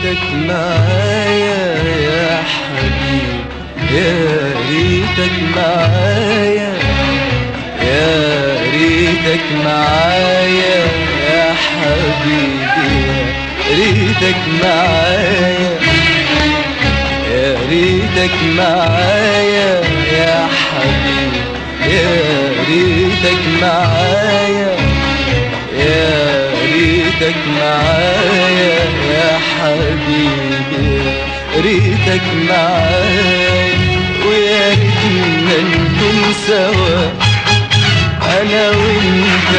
ريتك معايا يا حبيبي، يا ريتك معايا، يا ريتك معايا يا حبيبي، يا ريتك معايا، يا ريتك معايا يا حبيبي، يا ريتك معايا، يا ريتك معايا يا حبيبي، يا ريتك معايا. ويا ريتنا نكون سوا انا وانت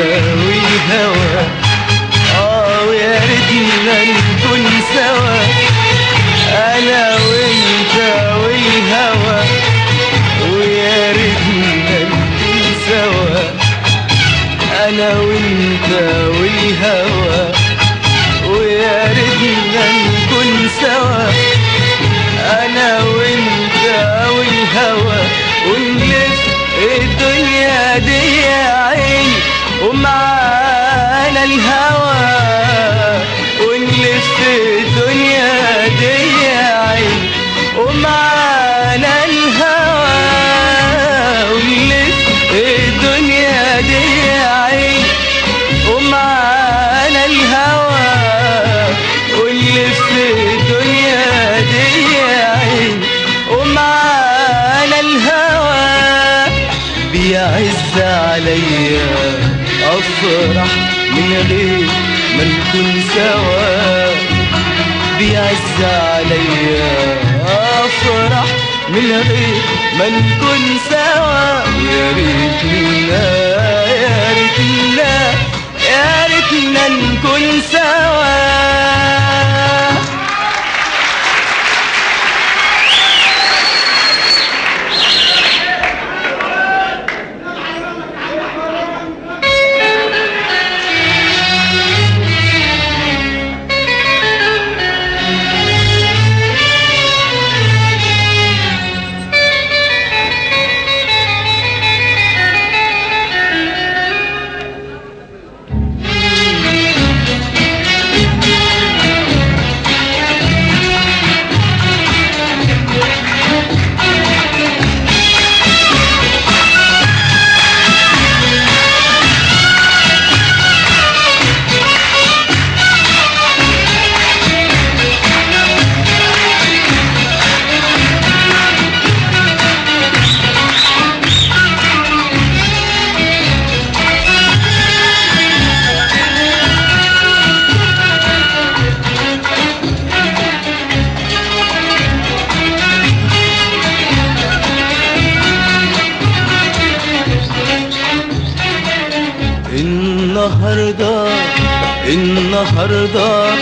والهوى، ويا ريتنا نكون سوا انا وانت والهوى، ويا ريتنا نكون سوا انا وانت والهوى، ويا ريتنا نكون سوا انا وانت والهوى، ونلف الدنيا دي يا عيني ومعانا الهوى، ونلف الدنيا دي يا عيني ومعانا الهوى، ونلف الدنيا دي يا عيني ومعانا الهوى، ونلف الدنيا دي يا عيني ومعانا الهوى. بيعز عليا افرح من غير ما نكون سوا، بيعز عليا افرح من غير ما نكون سوا. يا ريتنا يا ريتنا يا ريتنا نكون سوا. النهاردة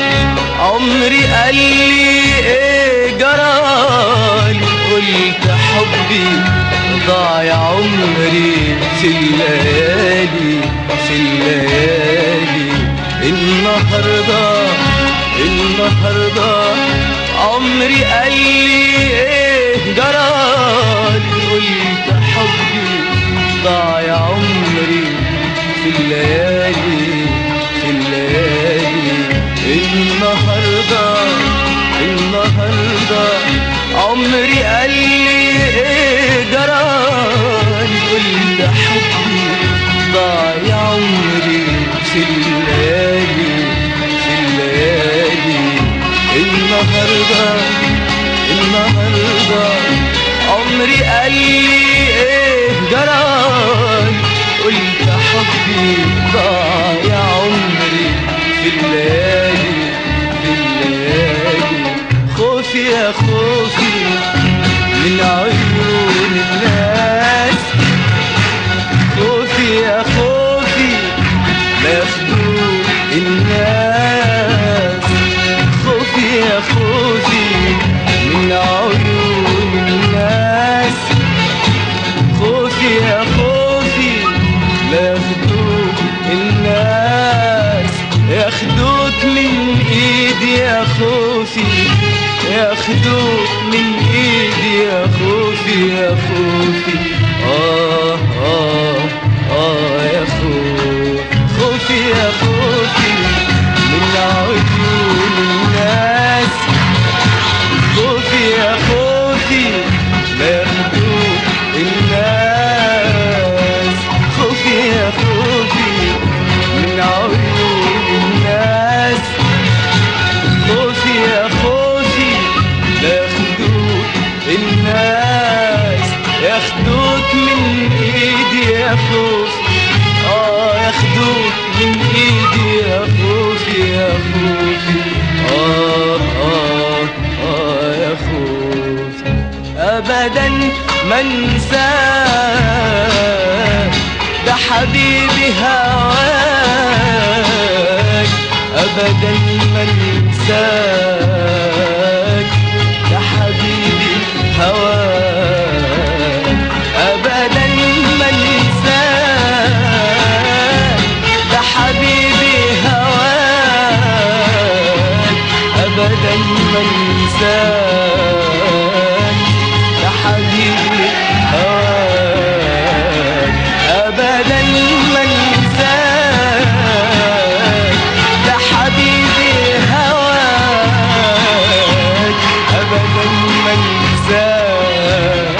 عمري قال لي ايه جرالي، قلت حبي ضاع عمري في الليالي في الليالي. النهاردة عمري قال لي ايه جرالي، قلت حبي ضاع عمري في الليالي في الليالي. النهاردة عمري قال لي ايه جرالي، قلت حبي ضاع عمري في الليالي في الليالي. النهاردة عمري قال لي ايه جرالي، قلت حبي ضاع عمري في الليالي في الليالي. خوفي يا خوفي من عيون الناس، خوفي يا خوفي لا ياخدوك الناس، خوفي يا خوفي من عيون الناس، خوفي يا خوفي لا ياخدوك الناس، ياخدوك من ايدي يا خوفي، ياخدوك من ايدي يا خوفي يا خوفي. يا خوفي يا خوفي من عيون الناس، خوفي ياخدوك من ايدي يا خوفي يا خوفي يا خوفي ابدا ما انساك ده حبيبي هواك ابدا ما انساك ده حبيبي هواك ابدا ما انساك ده حبيبي هواك ابدا ما انساك ده حبيبي هواك ابدا ما انساك ده حبيبي هواك ابدا ما انساك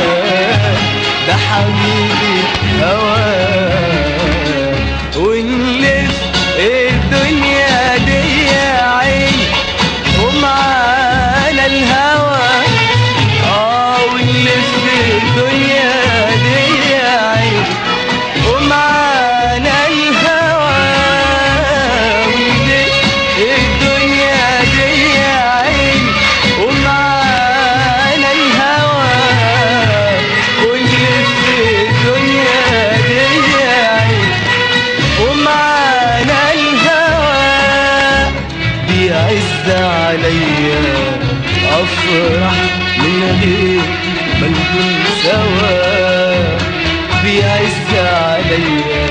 ده حبيبي هواك ونلف الدنيا دي يا عين ومعانا الهوى ونلف الدنيا دي يا عين ومعانا الهوى ونلف الدنيا دي يا عين ومعانا الهوى ونلف الدنيا دي يا عين ومعانا الهوى بيعز عليا افرح من غير ما نكون سوا بيعز عليا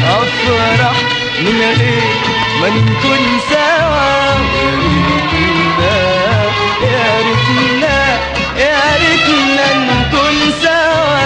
افرح من غير ما نكون سوا يا ريتنا يا ريتنا نكون سوا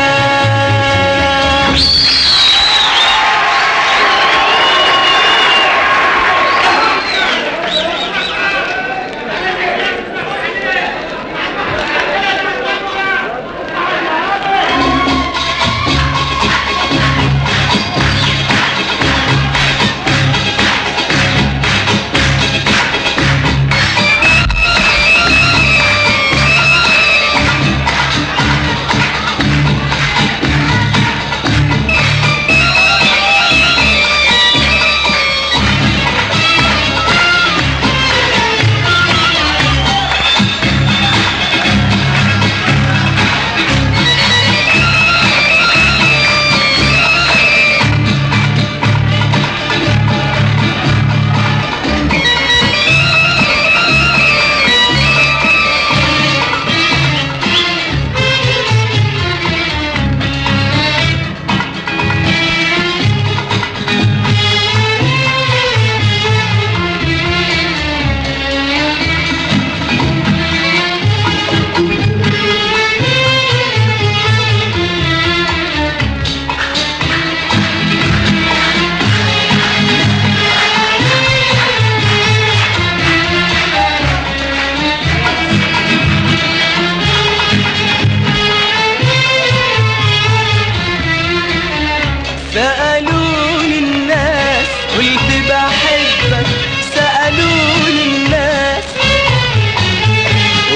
سألوني الناس قلت بحبك سألوني الناس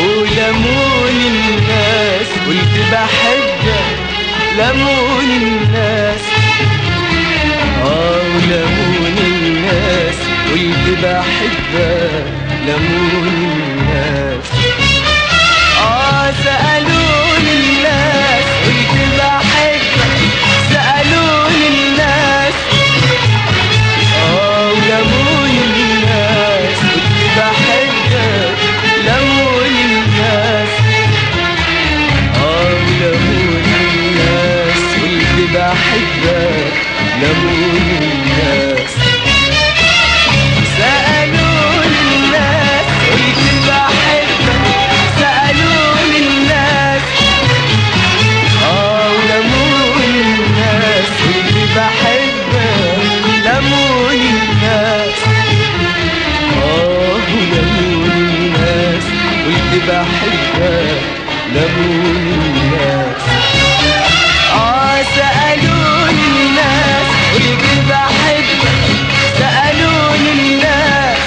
ولموني الناس قلت بحبك لموني الناس ولموني الناس قلت بحبك لموني الناس سألوني الناس قلت بحبك سألوني الناس ولموني الناس كنت بحبك لموني الناس ولموني الناس كنت بحبك لموني الناس سألوني الناس قلت بحبك سألوني الناس ولموني الناس قلت بحبك لموني الناس ولموني الناس قلت بحبك لموني الناس سألوني الناس قلت بحبك سألوني الناس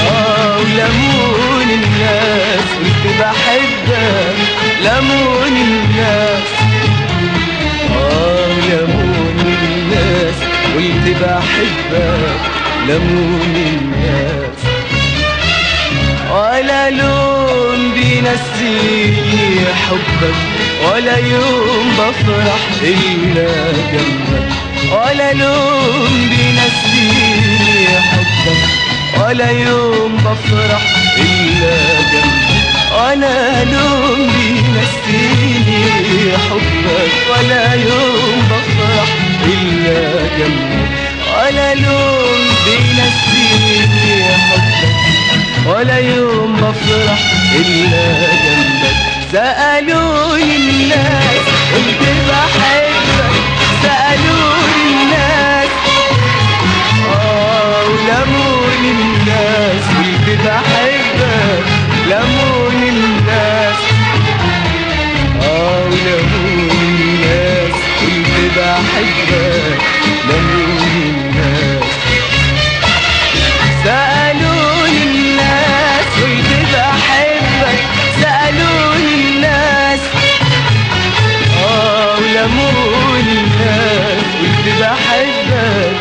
ولموني الناس قلت بحبك لموني الناس لموني بحبك لموني الناس، ولا لون بينسيني حبك، ولا يوم بفرح إلا جنبك، ولا لون بينسيني حبك، ولا يوم بفرح إلا جنبك، ولا لون بينسيني حبك، ولا يوم بفرح إلا جنبك، ولا لون بينسيني حبك، ولا يوم بفرح إلا جنبك. سألوني الناس قلت بحبك، سألوني الناس ولموني الناس قلت بحبك، لموني الناس ولموني الناس قلت بحبك، لموني الناس. سألوني الناس قلت بحبك، سألوني الناس ولموني الناس قلت بحبك،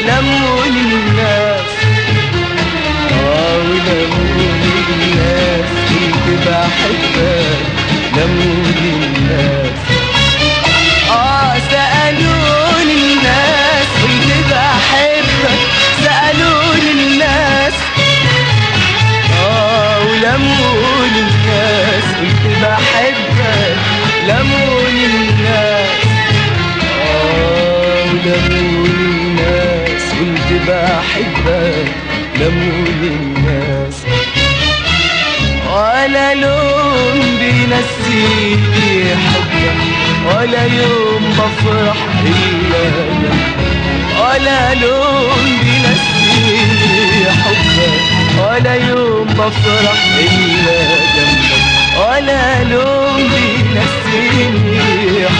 لموني الناس ولموني الناس قلت بحبك، لموني الناس. سألوني الناس قلت بحبك، سألوني الناس ولموني الناس قلت بحبك، لموني الناس ولموني الناس قلت بحبك، لموني الناس. ولا لون بينسيني حبك، ولا يوم بفرح إلا جنبك، ولا لون بينسيني حبك، ولا يوم بفرح إلا جنبك، ولا لون بينسيني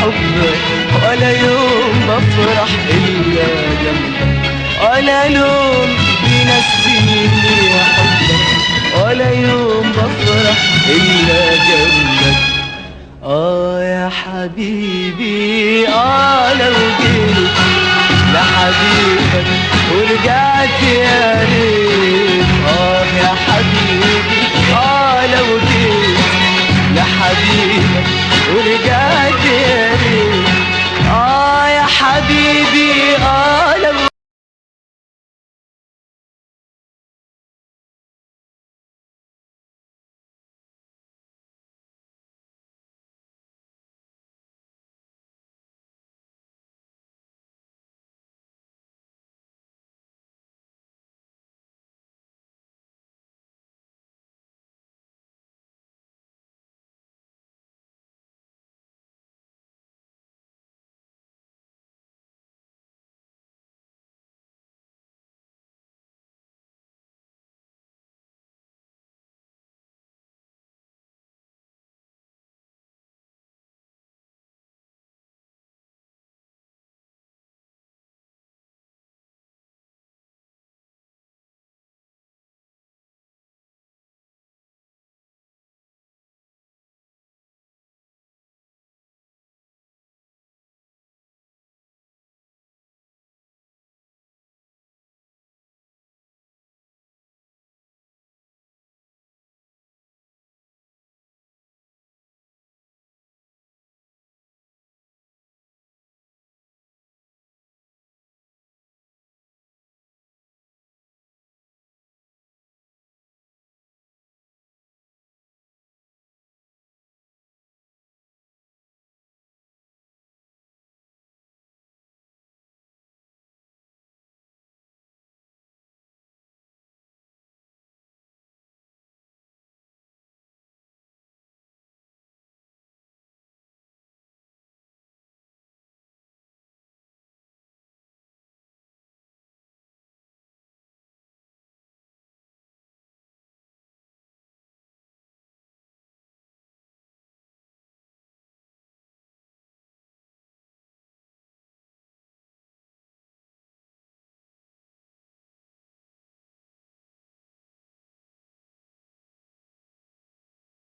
حبك، ولا يوم بفرح إلا جنبك، ولا لون